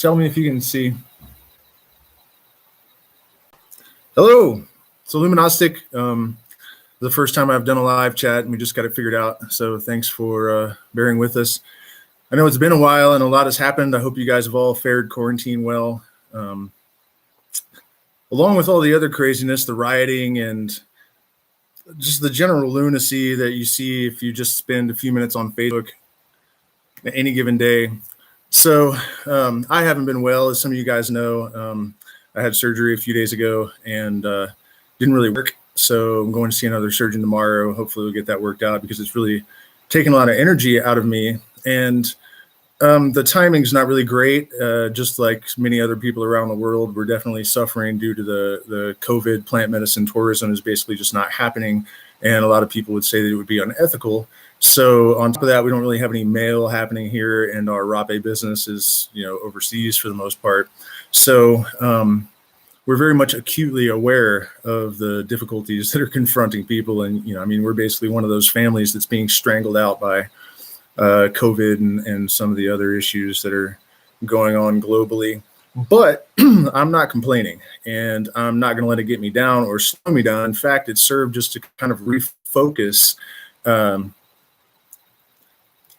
Tell me if you can see. Hello, it's Illuminostic. The first time I've done a live chat, and we just got it figured out. So thanks for bearing with us. I know it's been a while and a lot has happened. I hope you guys have all fared quarantine well. Along with all the other craziness, the rioting and just the general lunacy that you see if you just spend a few minutes on Facebook any given day. So I haven't been well, as some of you guys know. I had surgery a few days ago and didn't really work. So I'm going to see another surgeon tomorrow. Hopefully we'll get that worked out because it's really taken a lot of energy out of me. And the timing's not really great. Just like many other people around the world, we're definitely suffering due to the COVID. Plant medicine tourism is basically just not happening. And a lot of people would say that it would be unethical. So on top of that, we don't really have any mail happening here, and our rape business is, overseas for the most part. So we're very much acutely aware of the difficulties that are confronting people. And, we're basically one of those families that's being strangled out by COVID and some of the other issues that are going on globally. But I'm not complaining, and I'm not going to let it get me down or slow me down. In fact, it served just to kind of refocus.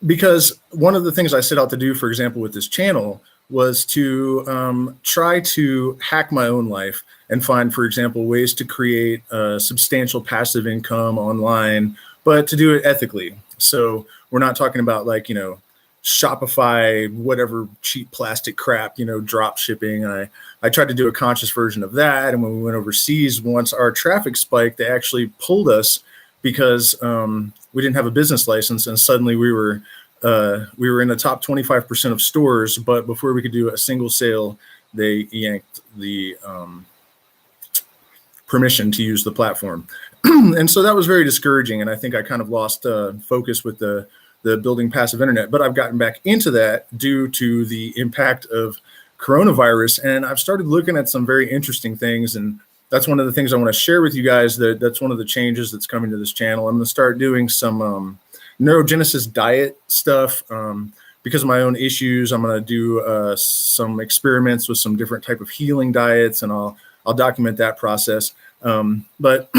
Because one of the things I set out to do, for example, with this channel was to try to hack my own life and find, for example, ways to create substantial passive income online, but to do it ethically. So we're not talking about Shopify, whatever cheap plastic crap, drop shipping. I tried to do a conscious version of that. And when we went overseas, once our traffic spiked, they actually pulled us because we didn't have a business license, and suddenly we were in the top 25% of stores. But before we could do a single sale, they yanked the permission to use the platform. And so that was very discouraging. And I think I kind of lost focus with the building passive internet. But I've gotten back into that due to the impact of coronavirus. And I've started looking at some very interesting things. And that's one of the things I want to share with you guys. That's one of the changes that's coming to this channel. I'm going to start doing some neurogenesis diet stuff. Because of my own issues, I'm going to do some experiments with some different type of healing diets, and I'll document that process. But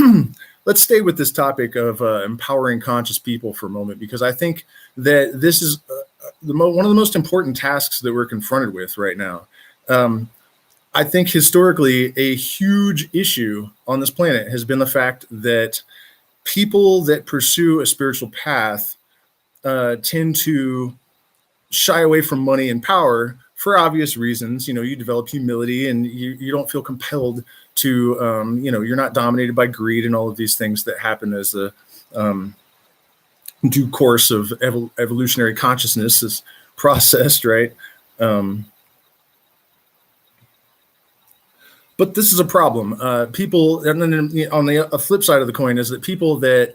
let's stay with this topic of empowering conscious people for a moment, because I think that this is one of the most important tasks that we're confronted with right now. I think historically, a huge issue on this planet has been the fact that people that pursue a spiritual path tend to shy away from money and power for obvious reasons. You develop humility, and you don't feel compelled to, you're not dominated by greed and all of these things that happen as the due course of evolutionary consciousness is processed, right? But this is a problem. People, and then on the flip side of the coin is that people that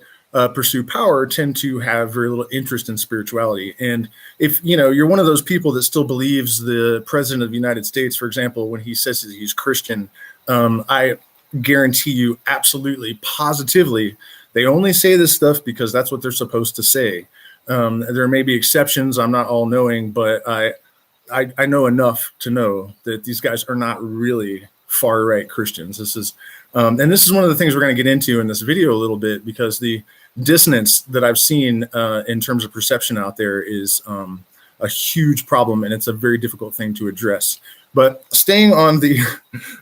pursue power tend to have very little interest in spirituality. And if you're one of those people that still believes the president of the United States, for example, when he says that he's Christian, I guarantee you absolutely, positively, they only say this stuff because that's what they're supposed to say. There may be exceptions. I'm not all knowing, but I know enough to know that these guys are not really far right Christians. This is one of the things we're going to get into in this video a little bit, because the dissonance that I've seen in terms of perception out there is a huge problem, and it's a very difficult thing to address. But staying on the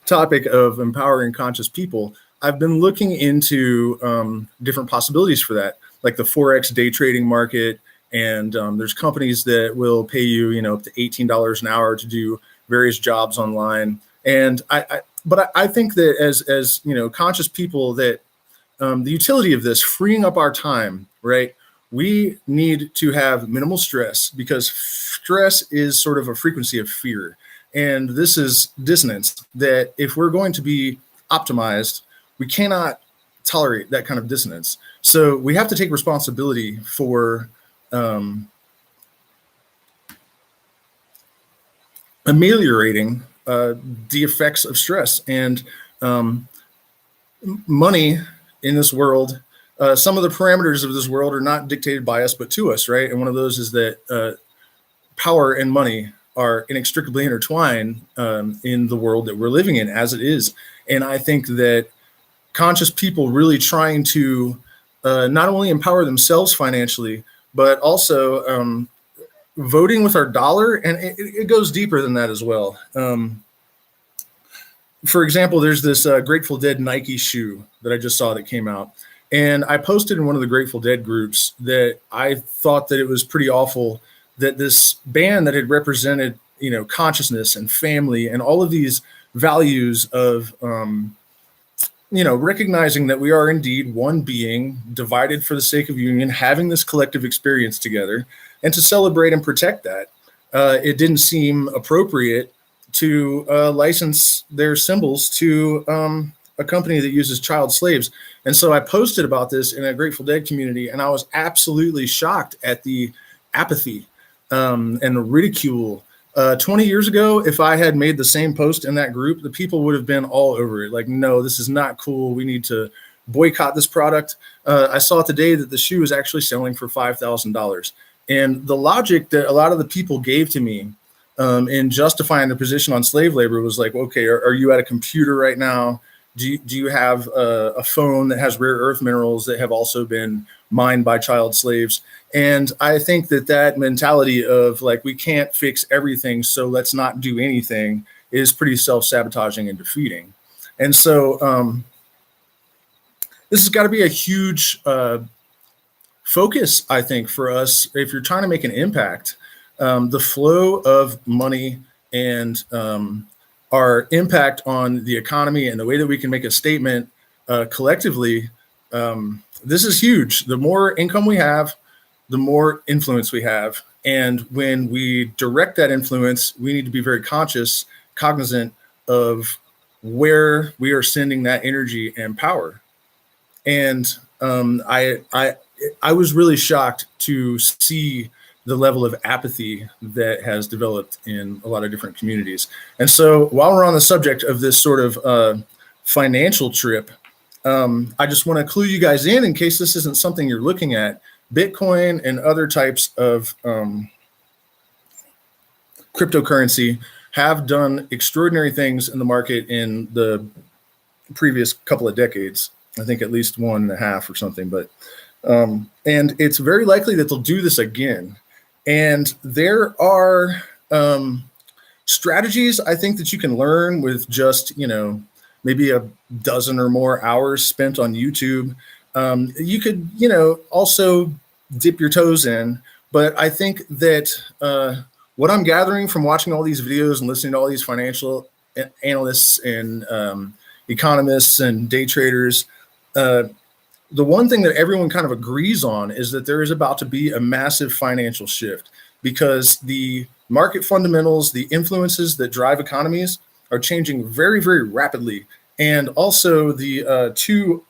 topic of empowering conscious people, I've been looking into different possibilities for that, like the Forex day trading market. And there's companies that will pay you, up to $18 an hour to do various jobs online. And I think that as conscious people, that the utility of this, freeing up our time, right? We need to have minimal stress, because stress is sort of a frequency of fear. And this is dissonance, that if we're going to be optimized, we cannot tolerate that kind of dissonance. So we have to take responsibility for ameliorating the effects of stress. And money in this world, some of the parameters of this world are not dictated by us, but to us, right? And one of those is that power and money are inextricably intertwined in the world that we're living in as it is. And I think that conscious people really trying to not only empower themselves financially, but also voting with our dollar. And it goes deeper than that as well. For example, there's this Grateful Dead Nike shoe that I just saw that came out. And I posted in one of the Grateful Dead groups that I thought that it was pretty awful that this band that had represented, consciousness and family and all of these values of, recognizing that we are indeed one being divided for the sake of union, having this collective experience together, and to celebrate and protect that. It didn't seem appropriate to license their symbols to a company that uses child slaves. And so I posted about this in a Grateful Dead community, and I was absolutely shocked at the apathy and the ridicule. 20 years ago, if I had made the same post in that group, the people would have been all over it. Like, no, this is not cool. We need to boycott this product. I saw today that the shoe is actually selling for $5,000. And the logic that a lot of the people gave to me in justifying the position on slave labor was like, okay, are you at a computer right now? Do you have a phone that has rare earth minerals that have also been mined by child slaves? And I think that mentality of like, we can't fix everything, so let's not do anything, is pretty self-sabotaging and defeating. And so this has got to be a huge focus, I think, for us if you're trying to make an impact. The flow of money and our impact on the economy and the way that we can make a statement collectively, this is huge. The more income we have, the more influence we have. And when we direct that influence, we need to be very cognizant of where we are sending that energy and power. And I was really shocked to see the level of apathy that has developed in a lot of different communities. And so while we're on the subject of this sort of financial trip, I just want to clue you guys in case this isn't something you're looking at. Bitcoin and other types of cryptocurrency have done extraordinary things in the market in the previous couple of decades. I think at least 1.5 or something, but and it's very likely that they'll do this again. And there are strategies, I think, that you can learn with just, maybe a dozen or more hours spent on YouTube. You could, also dip your toes in. But I think that what I'm gathering from watching all these videos and listening to all these financial analysts and economists and day traders, the one thing that everyone kind of agrees on is that there is about to be a massive financial shift because the market fundamentals, the influences that drive economies are changing very, very rapidly. And also the two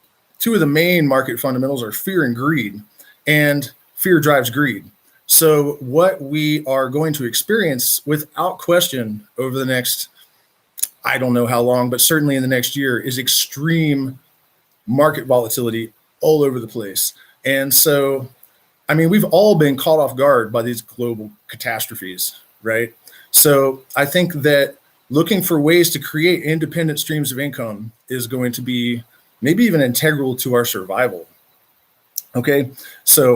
of the main market fundamentals are fear and greed, and fear drives greed. So what we are going to experience without question over the next, I don't know how long, but certainly in the next year, is extreme market volatility all over the place. And so, I mean, we've all been caught off guard by these global catastrophes, right? So I think that looking for ways to create independent streams of income is going to be maybe even integral to our survival. Okay, so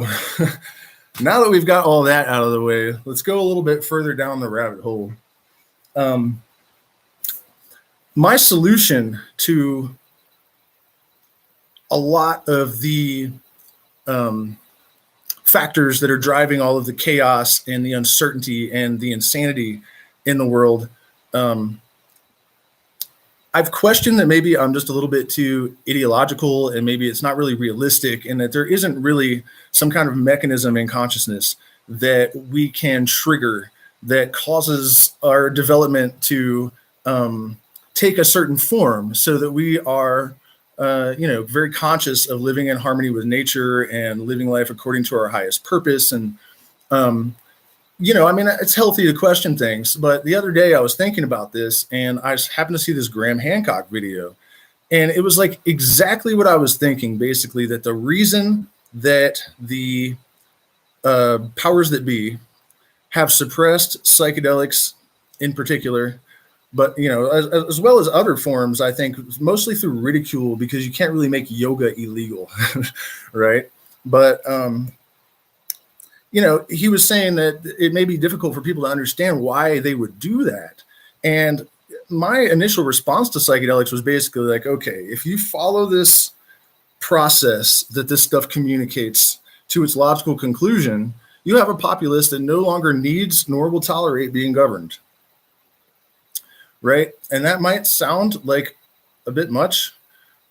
now that we've got all that out of the way, let's go a little bit further down the rabbit hole. My solution to a lot of the factors that are driving all of the chaos and the uncertainty and the insanity in the world, I've questioned that maybe I'm just a little bit too ideological and maybe it's not really realistic, and that there isn't really some kind of mechanism in consciousness that we can trigger that causes our development to take a certain form so that we are very conscious of living in harmony with nature and living life according to our highest purpose. And, it's healthy to question things. But the other day I was thinking about this and I just happened to see this Graham Hancock video. And it was like exactly what I was thinking, basically, that the reason that the powers that be have suppressed psychedelics in particular, but as well as other forms, I think mostly through ridicule, because you can't really make yoga illegal, right? But he was saying that it may be difficult for people to understand why they would do that. And my initial response to psychedelics was basically like, okay, if you follow this process that this stuff communicates to its logical conclusion, you have a populace that no longer needs nor will tolerate being governed. Right? And that might sound like a bit much,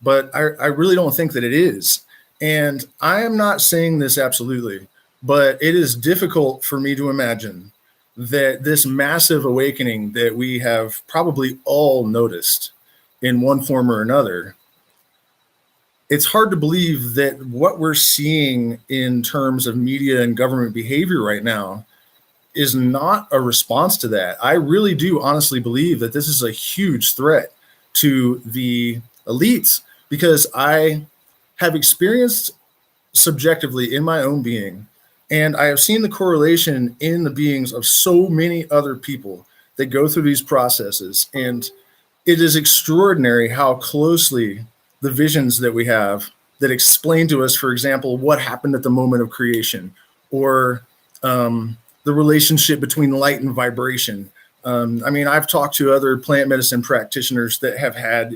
but I really don't think that it is. And I am not saying this absolutely, but it is difficult for me to imagine that this massive awakening that we have probably all noticed in one form or another, it's hard to believe that what we're seeing in terms of media and government behavior right now is not a response to that. I really do honestly believe that this is a huge threat to the elites, because I have experienced subjectively in my own being, and I have seen the correlation in the beings of so many other people that go through these processes. And it is extraordinary how closely the visions that we have that explain to us, for example, what happened at the moment of creation, or the relationship between light and vibration. I mean, I've talked to other plant medicine practitioners that have had,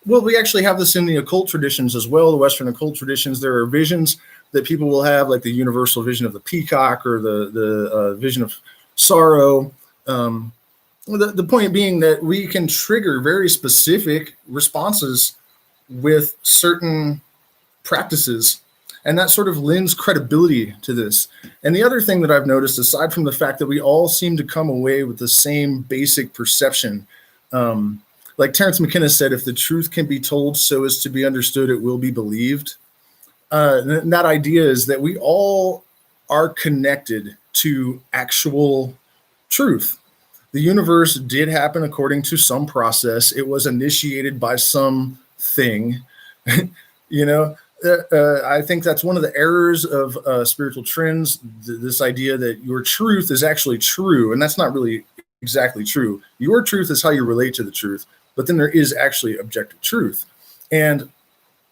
well, we actually have this in the occult traditions as well, the Western occult traditions. There are visions that people will have, like the universal vision of the peacock, or the vision of sorrow. The point being that we can trigger very specific responses with certain practices, and that sort of lends credibility to this. And the other thing that I've noticed, aside from the fact that we all seem to come away with the same basic perception, like Terence McKenna said, if the truth can be told so as to be understood, it will be believed. And that idea is that we all are connected to actual truth. The universe did happen according to some process. It was initiated by something, I think that's one of the errors of spiritual trends, this idea that your truth is actually true. And that's not really exactly true. Your truth is how you relate to the truth, but then there is actually objective truth. And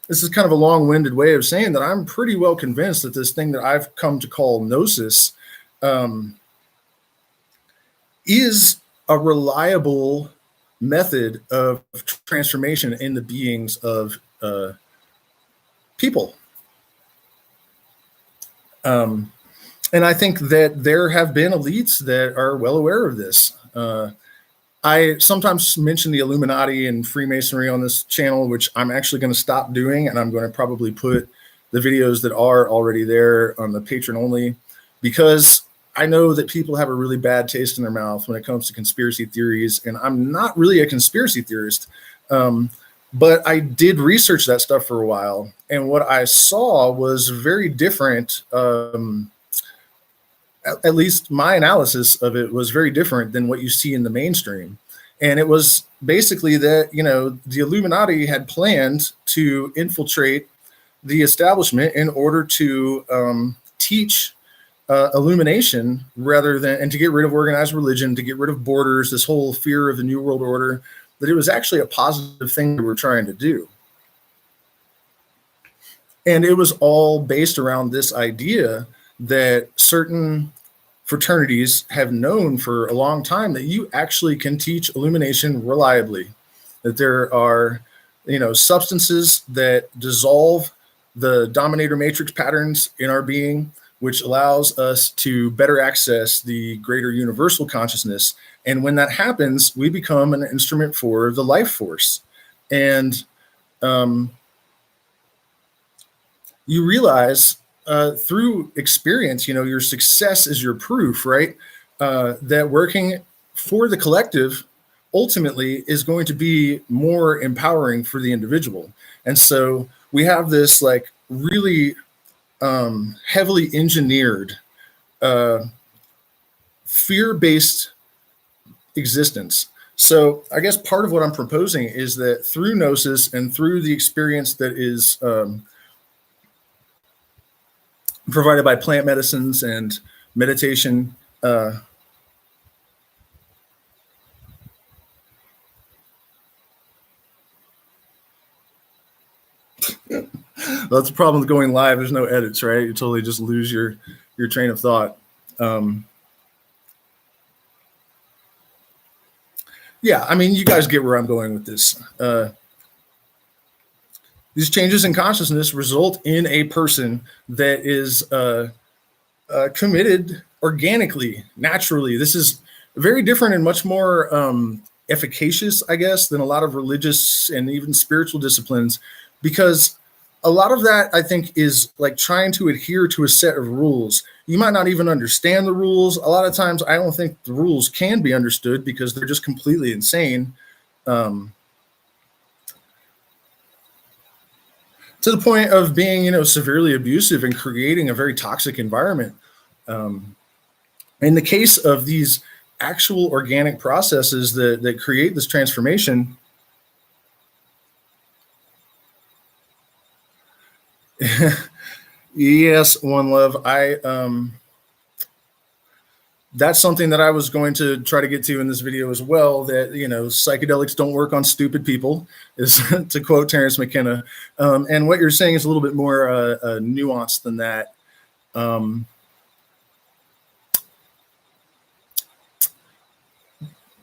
this is kind of a long-winded way of saying that I'm pretty well convinced that this thing that I've come to call gnosis is a reliable method of transformation in the beings of people. And I think that there have been elites that are well aware of this. I sometimes mention the Illuminati and Freemasonry on this channel, which I'm actually going to stop doing, and I'm going to probably put the videos that are already there on the patron only, because I know that people have a really bad taste in their mouth when it comes to conspiracy theories, and I'm not really a conspiracy theorist. But I did research that stuff for a while, and what I saw was very different. At least my analysis of it was very different than what you see in the mainstream. And it was basically that, the Illuminati had planned to infiltrate the establishment in order to teach illumination and to get rid of organized religion, to get rid of borders, this whole fear of the New World Order, that it was actually a positive thing they were trying to do. And it was all based around this idea that certain fraternities have known for a long time that you actually can teach illumination reliably, that there are, substances that dissolve the dominator matrix patterns in our being, which allows us to better access the greater universal consciousness. And when that happens, we become an instrument for the life force. And you realize through experience, your success is your proof, right? That working for the collective ultimately is going to be more empowering for the individual. And so we have this like really heavily engineered fear-based existence. So I guess part of what I'm proposing is that through gnosis and through the experience that is provided by plant medicines and meditation, That's the problem with going live. There's no edits, right? You totally just lose your train of thought. Yeah, I mean, you guys get where I'm going with this. These changes in consciousness result in a person that is committed organically, naturally. This is very different and much more efficacious, I guess, than a lot of religious and even spiritual disciplines, because a lot of that, I think, is like trying to adhere to a set of rules. You might not even understand the rules. A lot of times, I don't think the rules can be understood because they're just completely insane. To the point of being, severely abusive and creating a very toxic environment. In the case of these actual organic processes that create this transformation, yes, One Love, that's something that I was going to try to get to in this video as well, that, psychedelics don't work on stupid people, is to quote Terence McKenna. And what you're saying is a little bit more nuanced than that.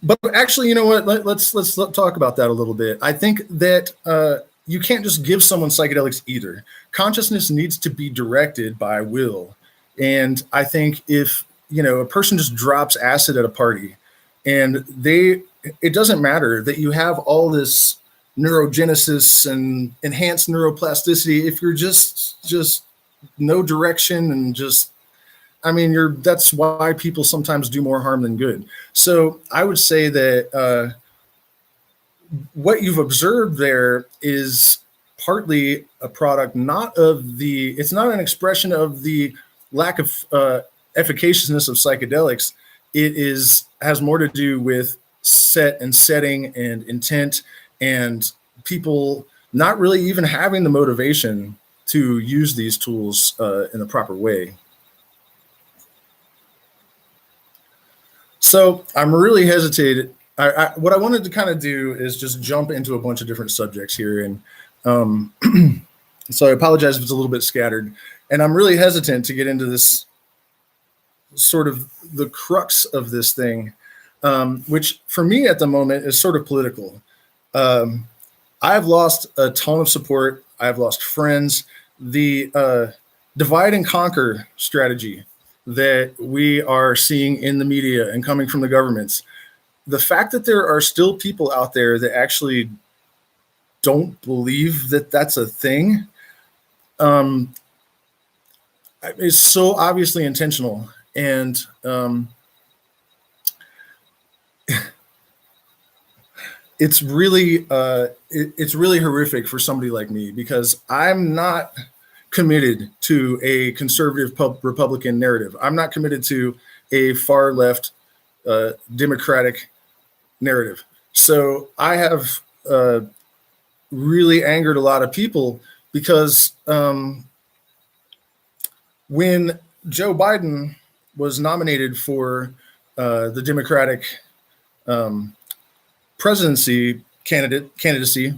But actually, you know what? Let's talk about that a little bit. I think that you can't just give someone psychedelics either. Consciousness needs to be directed by will. And I think if a person just drops acid at a party and it doesn't matter that you have all this neurogenesis and enhanced neuroplasticity if you're just no direction and just, that's why people sometimes do more harm than good. So I would say that what you've observed there is partly a product, it's not an expression of the lack of efficaciousness of psychedelics. It has more to do with setting and intent, and people not really even having the motivation to use these tools in the proper way. So I'm really hesitated. What I wanted to kind of do is just jump into a bunch of different subjects here. And so I apologize if it's a little bit scattered. And I'm really hesitant to get into this sort of the crux of this thing, which for me at the moment is sort of political. I've lost a ton of support. I've lost friends. The divide and conquer strategy that we are seeing in the media and coming from the governments, the fact that there are still people out there that actually don't believe that that's a thing is so obviously intentional. And it's really horrific for somebody like me, because I'm not committed to a conservative Republican narrative. I'm not committed to a far left Democratic narrative. So I have really angered a lot of people, because when Joe Biden was nominated for the Democratic presidency candidacy,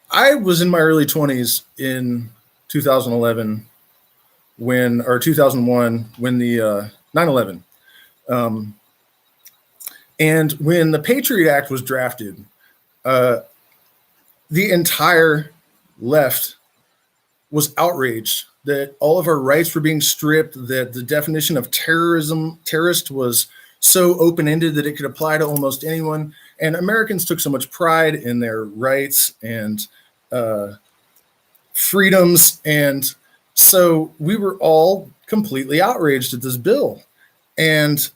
I was in my early 20s in 2011 or 2001 when the 9/11. And when the Patriot Act was drafted, the entire left was outraged that all of our rights were being stripped, that the definition of terrorist was so open-ended that it could apply to almost anyone. And Americans took so much pride in their rights and freedoms. And so we were all completely outraged at this bill. And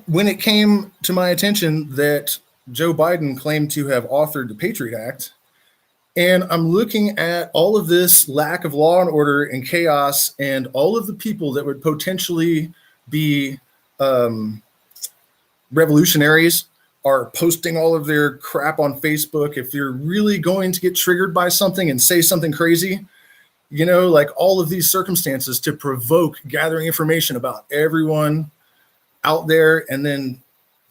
when it came to my attention that Joe Biden claimed to have authored the Patriot Act, and I'm looking at all of this lack of law and order and chaos, and all of the people that would potentially be revolutionaries are posting all of their crap on Facebook. If you're really going to get triggered by something and say something crazy, like all of these circumstances to provoke gathering information about everyone out there, and then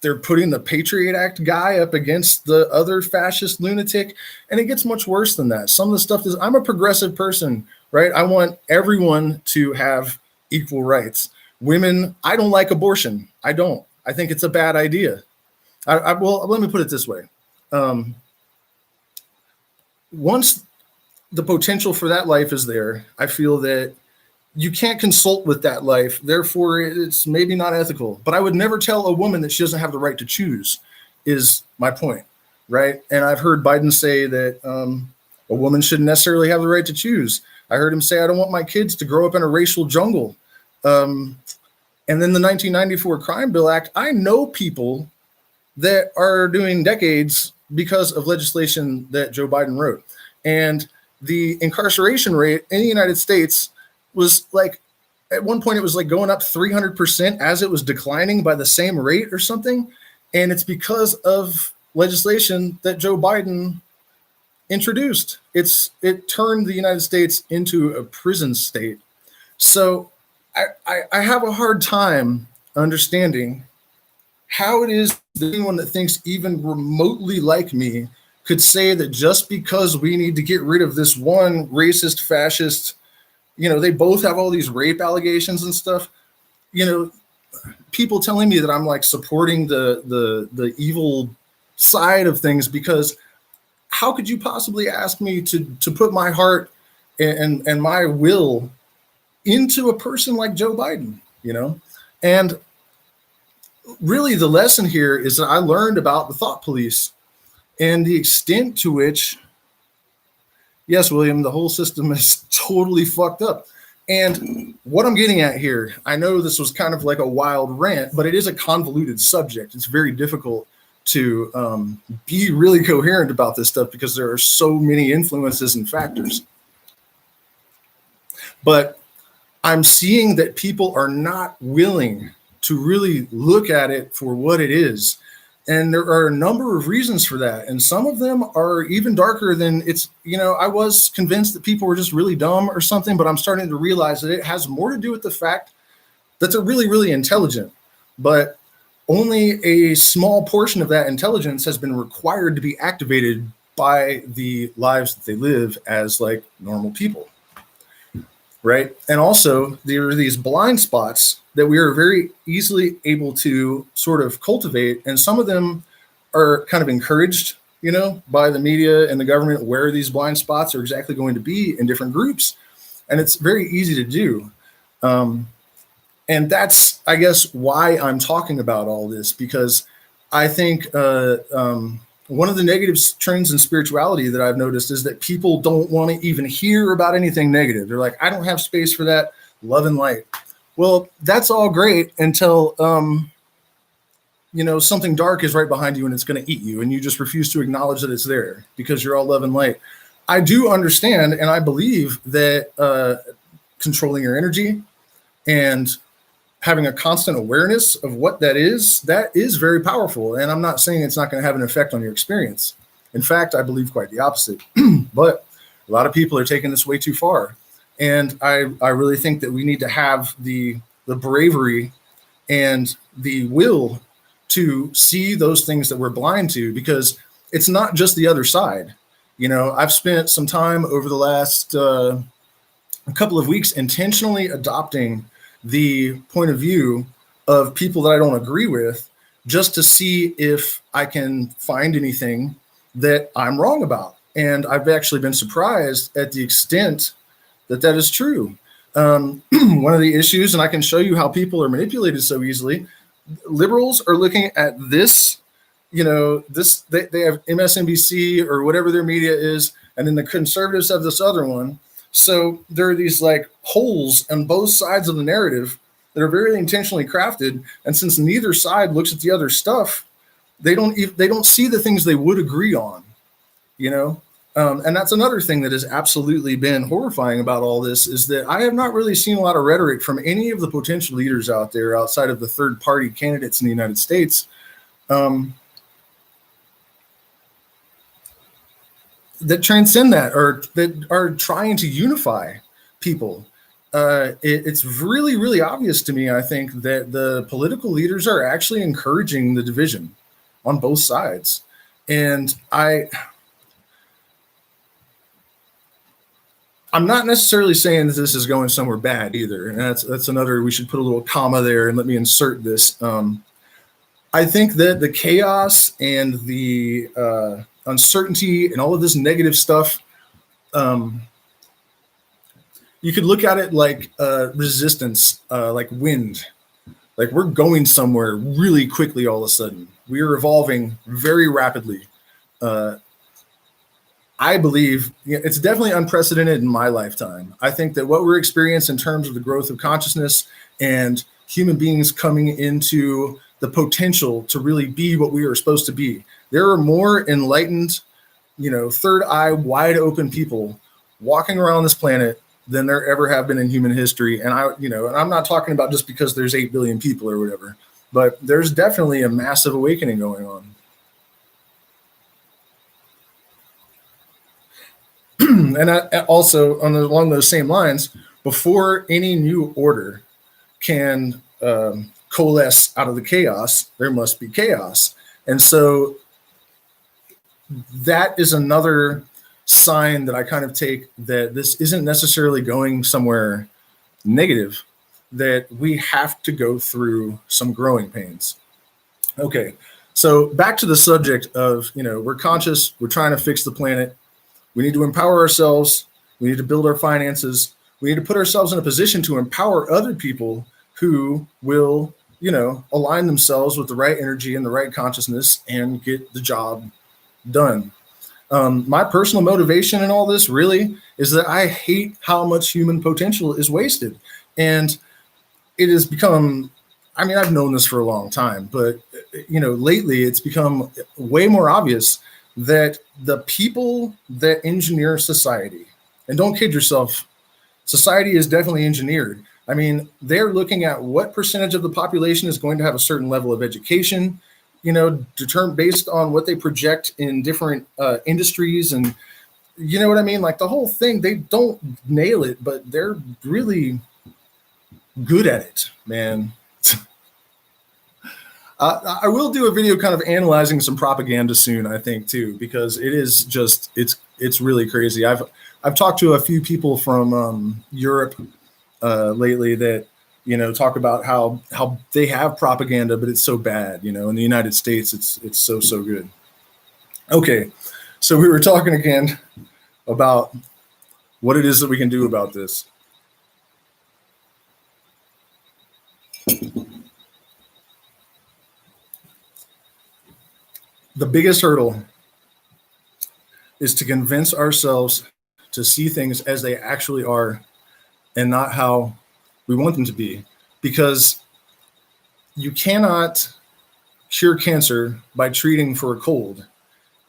they're putting the Patriot Act guy up against the other fascist lunatic. And it gets much worse than that. Some of the stuff is, I'm a progressive person, right? I want everyone to have equal rights. Women, I don't like abortion. I don't. I think it's a bad idea. Well, let me put it this way. Once the potential for that life is there, I feel that you can't consult with that life. Therefore, it's maybe not ethical. But I would never tell a woman that she doesn't have the right to choose, is my point, right? And I've heard Biden say that a woman shouldn't necessarily have the right to choose. I heard him say, I don't want my kids to grow up in a racial jungle. And then the 1994 Crime Bill Act, I know people that are doing decades because of legislation that Joe Biden wrote. And the incarceration rate in the United States was like, at one point it was like going up 300% as it was declining by the same rate or something. And it's because of legislation that Joe Biden introduced. It turned the United States into a prison state. So I have a hard time understanding how it is that anyone that thinks even remotely like me could say that just because we need to get rid of this one racist, fascist, they both have all these rape allegations and stuff, people telling me that I'm like supporting the evil side of things, because how could you possibly ask me to put my heart and my will into a person like Joe Biden, And really the lesson here is that I learned about the thought police and the extent to which, yes, William, the whole system is totally fucked up. And what I'm getting at here, I know this was kind of like a wild rant, but it is a convoluted subject. It's very difficult to be really coherent about this stuff because there are so many influences and factors. But I'm seeing that people are not willing to really look at it for what it is. And there are a number of reasons for that. And some of them are even darker than it's, I was convinced that people were just really dumb or something, but I'm starting to realize that it has more to do with the fact that they're really, really intelligent. But only a small portion of that intelligence has been required to be activated by the lives that they live as like normal people. Right. And also there are these blind spots that we are very easily able to sort of cultivate. And some of them are kind of encouraged, by the media and the government, where these blind spots are exactly going to be in different groups. And it's very easy to do. And that's, I guess, why I'm talking about all this, because I think one of the negative trends in spirituality that I've noticed is that people don't want to even hear about anything negative. They're like, I don't have space for that. Love and light. Well, that's all great until, something dark is right behind you and it's going to eat you. And you just refuse to acknowledge that it's there because you're all love and light. I do understand. And I believe that controlling your energy and having a constant awareness of what that is very powerful. And I'm not saying it's not going to have an effect on your experience. In fact, I believe quite the opposite. But a lot of people are taking this way too far. And I really think that we need to have the bravery and the will to see those things that we're blind to, because it's not just the other side. I've spent some time over the last a couple of weeks intentionally adopting the point of view of people that I don't agree with, just to see if I can find anything that I'm wrong about. And I've actually been surprised at the extent that is true. One of the issues, and I can show you how people are manipulated so easily, liberals are looking at this, they have MSNBC or whatever their media is, and then the conservatives have this other one. So there are these like holes on both sides of the narrative that are very intentionally crafted. And since neither side looks at the other stuff, they don't see the things they would agree on, and that's another thing that has absolutely been horrifying about all this, is that I have not really seen a lot of rhetoric from any of the potential leaders out there outside of the third party candidates in the United States. That transcend that, or that are trying to unify people. it's really, really obvious to me, I think, that the political leaders are actually encouraging the division on both sides. And I'm not necessarily saying that this is going somewhere bad either. And that's another, we should put a little comma there and let me insert this. I think that the chaos and the uncertainty and all of this negative stuff, you could look at it like resistance, like wind. Like we're going somewhere really quickly all of a sudden. We are evolving very rapidly. I believe it's definitely unprecedented in my lifetime. I think that what we're experiencing in terms of the growth of consciousness and human beings coming into the potential to really be what we are supposed to be. There are more enlightened, third eye, wide open people walking around this planet than there ever have been in human history. And and I'm not talking about just because there's 8 billion people or whatever, but there's definitely a massive awakening going on. And also along those same lines, before any new order can coalesce out of the chaos, there must be chaos. And so that is another sign that I kind of take that this isn't necessarily going somewhere negative, that we have to go through some growing pains. Okay, so back to the subject of, we're conscious, we're trying to fix the planet. We need to empower ourselves. We need to build our finances. We need to put ourselves in a position to empower other people who will, align themselves with the right energy and the right consciousness and get the job done. My personal motivation in all this really is that I hate how much human potential is wasted. And it has become, I've known this for a long time, but, lately it's become way more obvious that the people that engineer society, and don't kid yourself, society is definitely engineered. They're looking at what percentage of the population is going to have a certain level of education, determined based on what they project in different industries. And you know what I mean? Like the whole thing, they don't nail it, but they're really good at it, man. I will do a video kind of analyzing some propaganda soon, I think, too, because it is just, it's really crazy. I've talked to a few people from Europe lately that, talk about how they have propaganda, but it's so bad, in the United States, it's so good. Okay, so we were talking again about what it is that we can do about this. The biggest hurdle is to convince ourselves to see things as they actually are and not how we want them to be, because you cannot cure cancer by treating for a cold.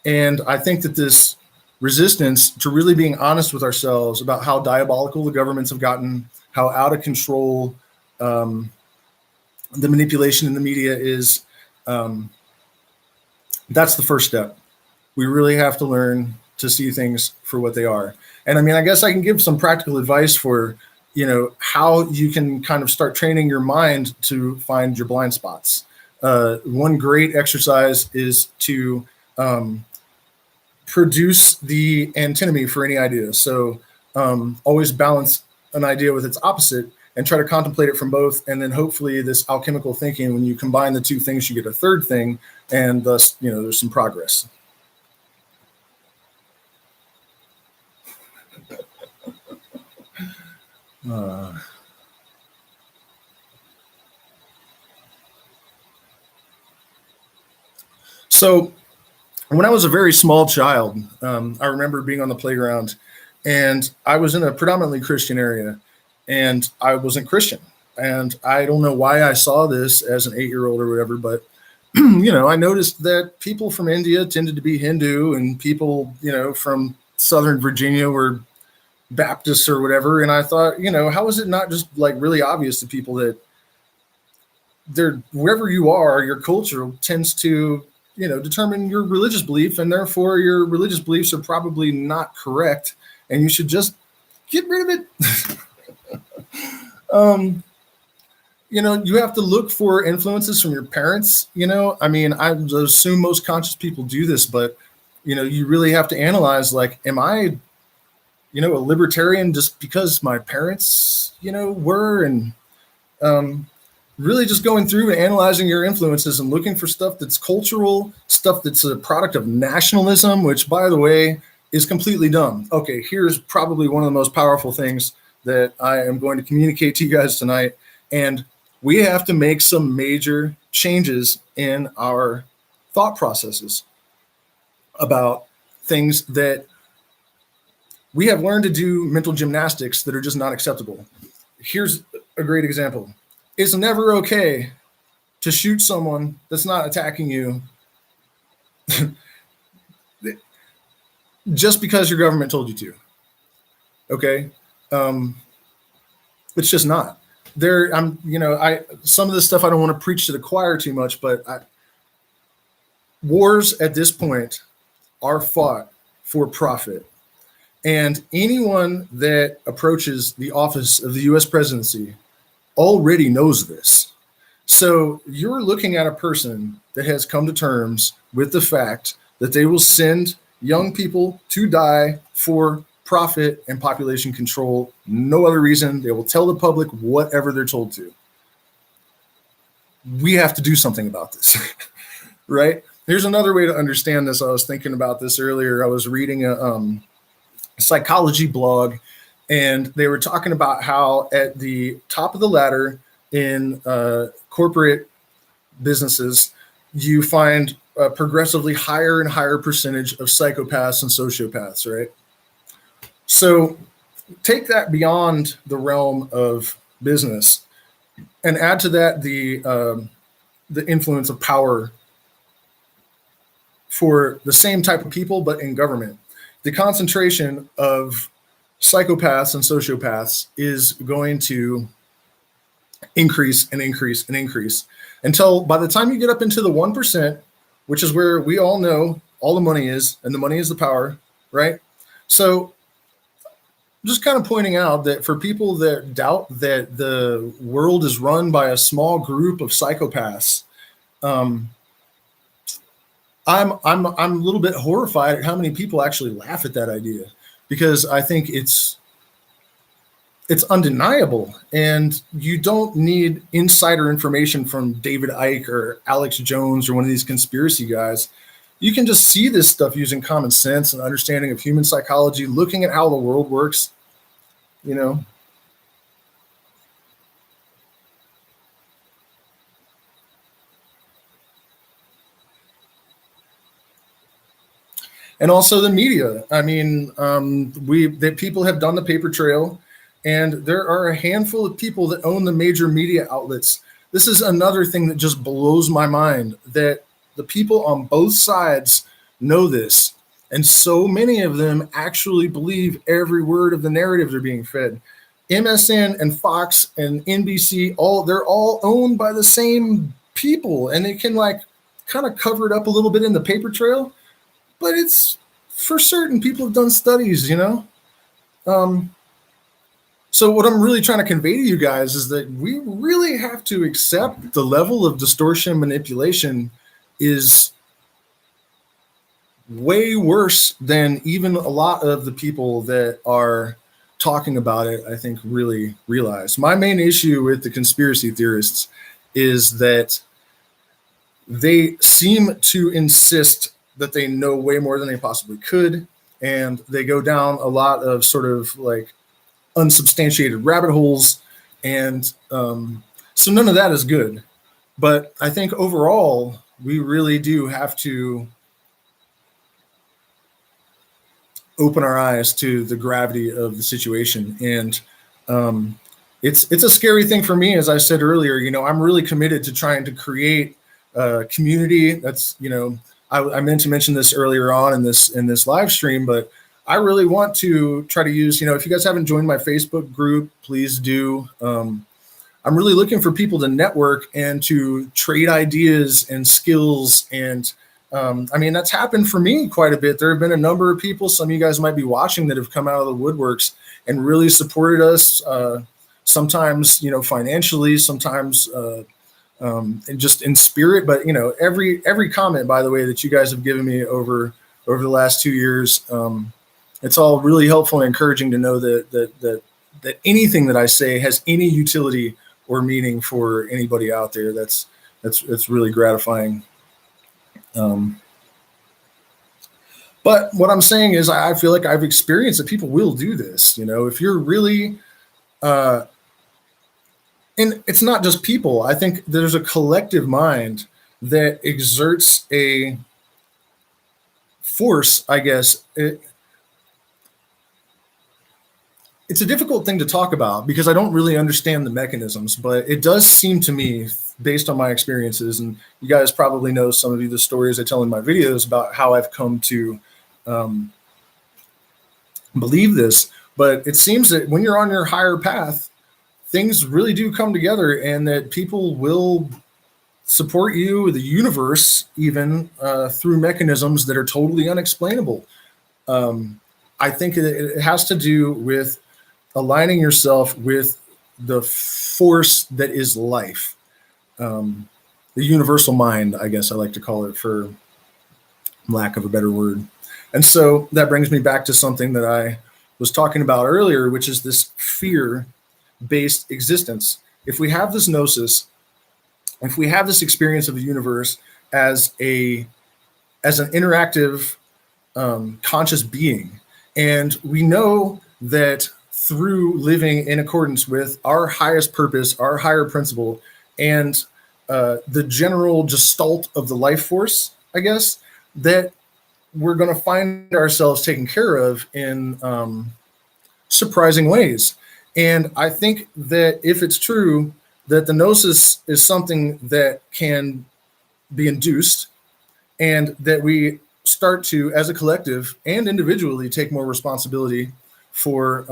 And I think that this resistance to really being honest with ourselves about how diabolical the governments have gotten, how out of control the manipulation in the media is, that's the first step. We really have to learn to see things for what they are. And I guess I can give some practical advice for, how you can kind of start training your mind to find your blind spots. One great exercise is to produce the antinomy for any idea. So always balance an idea with its opposite and try to contemplate it from both. And then hopefully this alchemical thinking, when you combine the two things, you get a third thing, and thus, there's some progress. So when I was a very small child, I remember being on the playground, and I was in a predominantly Christian area, and I wasn't Christian. And I don't know why I saw this as an 8-year-old or whatever, but I noticed that people from India tended to be Hindu, and people, from Southern Virginia were Baptists or whatever. And I thought, how is it not just like really obvious to people that wherever you are, your culture tends to, determine your religious belief, and therefore your religious beliefs are probably not correct, and you should just get rid of it. um, you have to look for influences from your parents. I mean, I assume most conscious people do this, but you really have to analyze, like, am I, a libertarian just because my parents, were, and really just going through and analyzing your influences and looking for stuff that's cultural, stuff that's a product of nationalism, which, by the way, is completely dumb. Okay, here's probably one of the most powerful things that I am going to communicate to you guys tonight. And we have to make some major changes in our thought processes about things that we have learned to do mental gymnastics that are just not acceptable. Here's a great example. It's never okay to shoot someone that's not attacking you just because your government told you to. Okay? It's just not. Some of this stuff I don't want to preach to the choir too much, but wars at this point are fought for profit. And anyone that approaches the office of the US presidency already knows this. So you're looking at a person that has come to terms with the fact that they will send young people to die for profit and population control. No other reason. They will tell the public whatever they're told to. We have to do something about this, right? Here's another way to understand this. I was thinking about this earlier. I was reading a psychology blog, and they were talking about how at the top of the ladder in corporate businesses, you find a progressively higher and higher percentage of psychopaths and sociopaths, right? So take that beyond the realm of business and add to that the influence of power for the same type of people, but in government. The concentration of psychopaths and sociopaths is going to increase and increase and increase until by the time you get up into the 1%, which is where we all know all the money is, and the money is the power, right? So just kind of pointing out that for people that doubt that the world is run by a small group of psychopaths, I'm a little bit horrified at how many people actually laugh at that idea, because I think it's undeniable, and you don't need insider information from David Icke or Alex Jones or one of these conspiracy guys. You can just see this stuff using common sense and understanding of human psychology, looking at how the world works, And also the media. I mean, people have done the paper trail, and there are a handful of people that own the major media outlets. This is another thing that just blows my mind, that the people on both sides know this. And so many of them actually believe every word of the narrative they're being fed. MSN and Fox and NBC, they're all owned by the same people, and they can kind of cover it up a little bit in the paper trail. But it's for certain. People have done studies, So what I'm really trying to convey to you guys is that we really have to accept the level of distortion manipulation is way worse than even a lot of the people that are talking about it, I think, really realize. My main issue with the conspiracy theorists is that they seem to insist that they know way more than they possibly could, and they go down a lot of sort of unsubstantiated rabbit holes, and so none of that is good. But I think overall we really do have to open our eyes to the gravity of the situation, and it's a scary thing for me. As I said earlier, I'm really committed to trying to create a community that's I meant to mention this earlier on in this live stream, but I really want to try to use, if you guys haven't joined my Facebook group, please do. I'm really looking for people to network and to trade ideas and skills. And that's happened for me quite a bit. There have been a number of people, some of you guys might be watching, that have come out of the woodworks and really supported us. sometimes, financially, sometimes and just in spirit. But every comment, by the way, that you guys have given me over the last 2 years, it's all really helpful and encouraging to know that anything that I say has any utility or meaning for anybody out there. That's really gratifying. But what I'm saying is, I feel like I've experienced that people will do this. If you're really, and it's not just people. I think there's a collective mind that exerts a force, I guess. It's a difficult thing to talk about because I don't really understand the mechanisms, but it does seem to me, based on my experiences, and you guys probably know, some of you, the stories I tell in my videos about how I've come to believe this, but it seems that when you're on your higher path, things really do come together, and that people will support you, the universe, even through mechanisms that are totally unexplainable. I think it has to do with aligning yourself with the force that is life, the universal mind, I guess I like to call it, for lack of a better word. And so that brings me back to something that I was talking about earlier, which is this fear-based existence. If we have this gnosis, if we have this experience of the universe as an interactive, conscious being, and we know that through living in accordance with our highest purpose, our higher principle, and the general gestalt of the life force, I guess, that we're going to find ourselves taken care of in surprising ways. And I think that if it's true that the gnosis is something that can be induced, and that we start to, as a collective and individually, take more responsibility for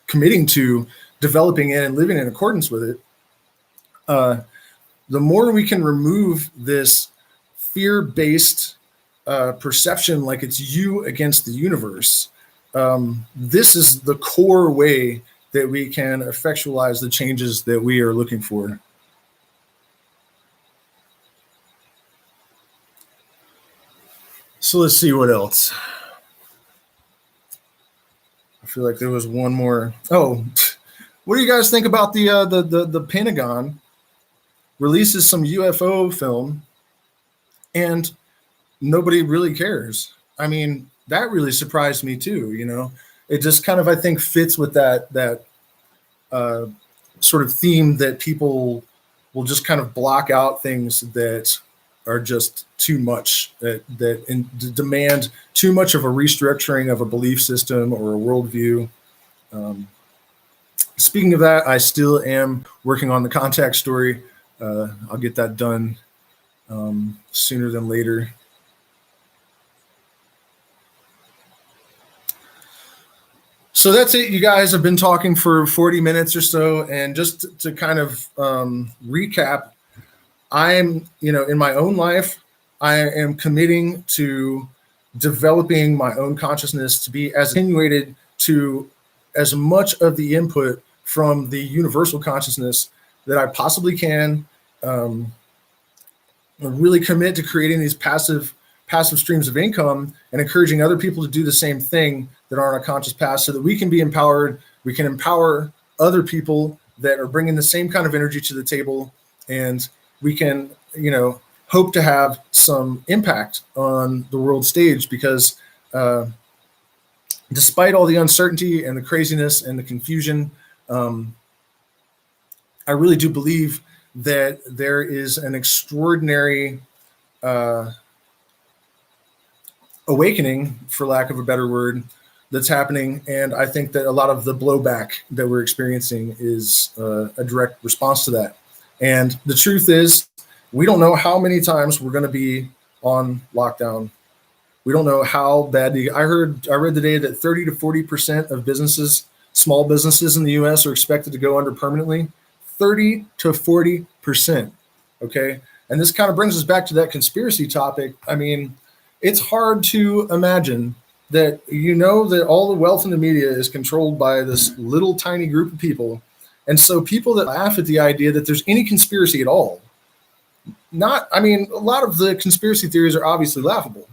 committing to developing it and living in accordance with it, the more we can remove this fear-based perception, like it's you against the universe, this is the core way that we can effectualize the changes that we are looking for. So let's see what else. I feel like there was one more. Oh, what do you guys think about the Pentagon releases some UFO film and nobody really cares? I mean, that really surprised me too. It just kind of, I think, fits with that sort of theme that people will just kind of block out things that are just too much, that demand too much of a restructuring of a belief system or a worldview. Speaking of that, I still am working on the contact story. I'll get that done sooner than later. So that's it, you guys. Have been talking for 40 minutes or so, and just to kind of recap, I'm, in my own life, I am committing to developing my own consciousness to be as attenuated to as much of the input from the universal consciousness that I possibly can. Really commit to creating these passive streams of income and encouraging other people to do the same thing that are on a conscious path, so that we can be empowered. We can empower other people that are bringing the same kind of energy to the table, and we can, hope to have some impact on the world stage, because despite all the uncertainty and the craziness and the confusion, I really do believe that there is an extraordinary awakening, for lack of a better word, that's happening. And I think that a lot of the blowback that we're experiencing is a direct response to that. And the truth is, we don't know how many times we're going to be on lockdown. We don't know how badly. I read today that 30 to 40% of businesses, small businesses in the US, are expected to go under permanently. 30 to 40%. Okay. And this kind of brings us back to that conspiracy topic. I mean, it's hard to imagine that, that all the wealth in the media is controlled by this little tiny group of people And so people that laugh at the idea that there's any conspiracy at all, I mean, a lot of the conspiracy theories are obviously laughable,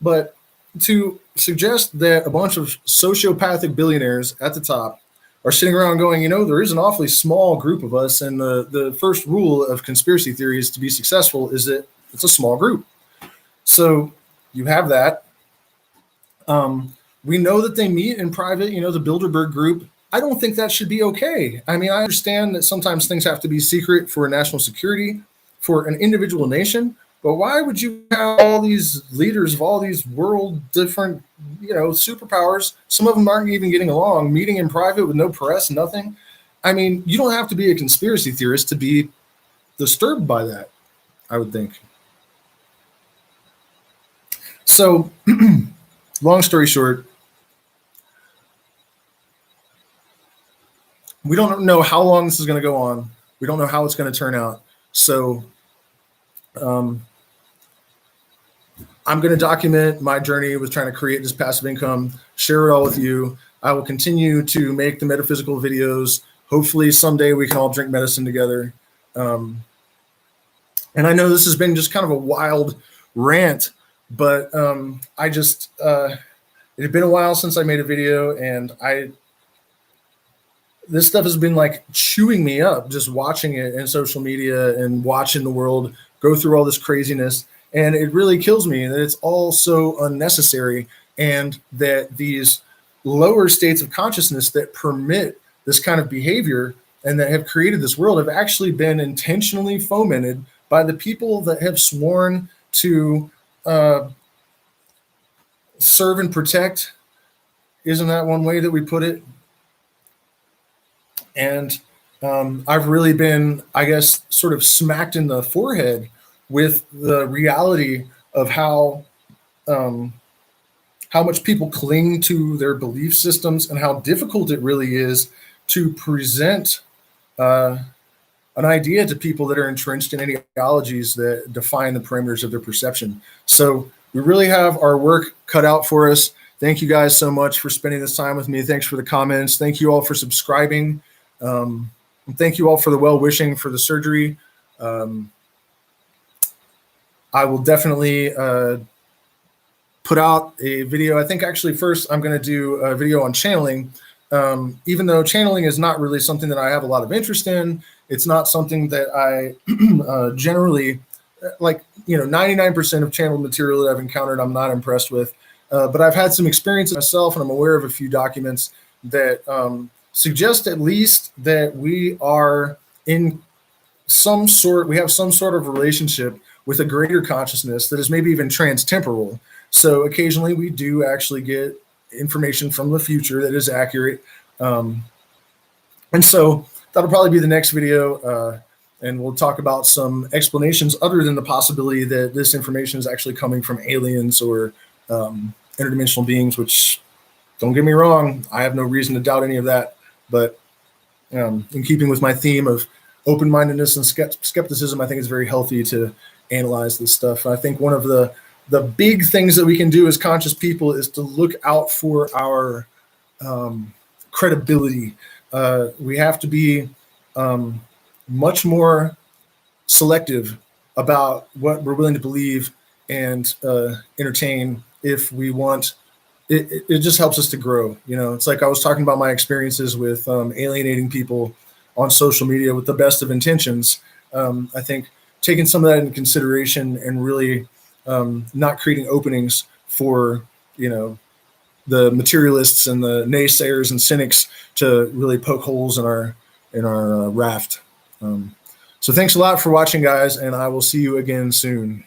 but to suggest that a bunch of sociopathic billionaires at the top are sitting around going, there is an awfully small group of us, and the first rule of conspiracy theories to be successful is that it's a small group. So you have that. We know that they meet in private, the Bilderberg group. I don't think that should be okay. I mean, I understand that sometimes things have to be secret for national security, for an individual nation, but why would you have all these leaders of all these world different, superpowers? Some of them aren't even getting along, meeting in private with no press, nothing. I mean, you don't have to be a conspiracy theorist to be disturbed by that, I would think. So, long story short, we don't know how long this is going to go on. We don't know how it's going to turn out. So, I'm going to document my journey with trying to create this passive income, share it all with you. I will continue to make the metaphysical videos. Hopefully someday we can all drink medicine together. And I know this has been just kind of a wild rant, but I just, it had been a while since I made a video, and this stuff has been like chewing me up, just watching it in social media and watching the world go through all this craziness. And it really kills me that it's all so unnecessary, and that these lower states of consciousness that permit this kind of behavior and that have created this world have actually been intentionally fomented by the people that have sworn to serve and protect. Isn't that one way that we put it? And I've really been, I guess, sort of smacked in the forehead with the reality of how much people cling to their belief systems and how difficult it really is to present an idea to people that are entrenched in ideologies that define the parameters of their perception. So we really have our work cut out for us. Thank you guys so much for spending this time with me. Thanks for the comments. Thank you all for subscribing. And thank you all for the well-wishing for the surgery. I will definitely put out a video. I think actually first I'm going to do a video on channeling. Even though channeling is not really something that I have a lot of interest in, it's not something that I generally, 99% of channeled material that I've encountered, I'm not impressed with. But I've had some experience myself, and I'm aware of a few documents that suggest at least that we are in we have some sort of relationship with a greater consciousness that is maybe even trans-temporal. So occasionally we do actually get information from the future that is accurate. And so that'll probably be the next video. And we'll talk about some explanations other than the possibility that this information is actually coming from aliens or interdimensional beings, which, don't get me wrong, I have no reason to doubt any of that. But in keeping with my theme of open-mindedness and skepticism, I think it's very healthy to analyze this stuff. I think one of the big things that we can do as conscious people is to look out for our credibility. We have to be much more selective about what we're willing to believe and entertain if we want. It just helps us to grow. It's like I was talking about my experiences with alienating people on social media with the best of intentions. I think taking some of that into consideration and really not creating openings for, the materialists and the naysayers and cynics to really poke holes in our raft. So thanks a lot for watching, guys, and I will see you again soon.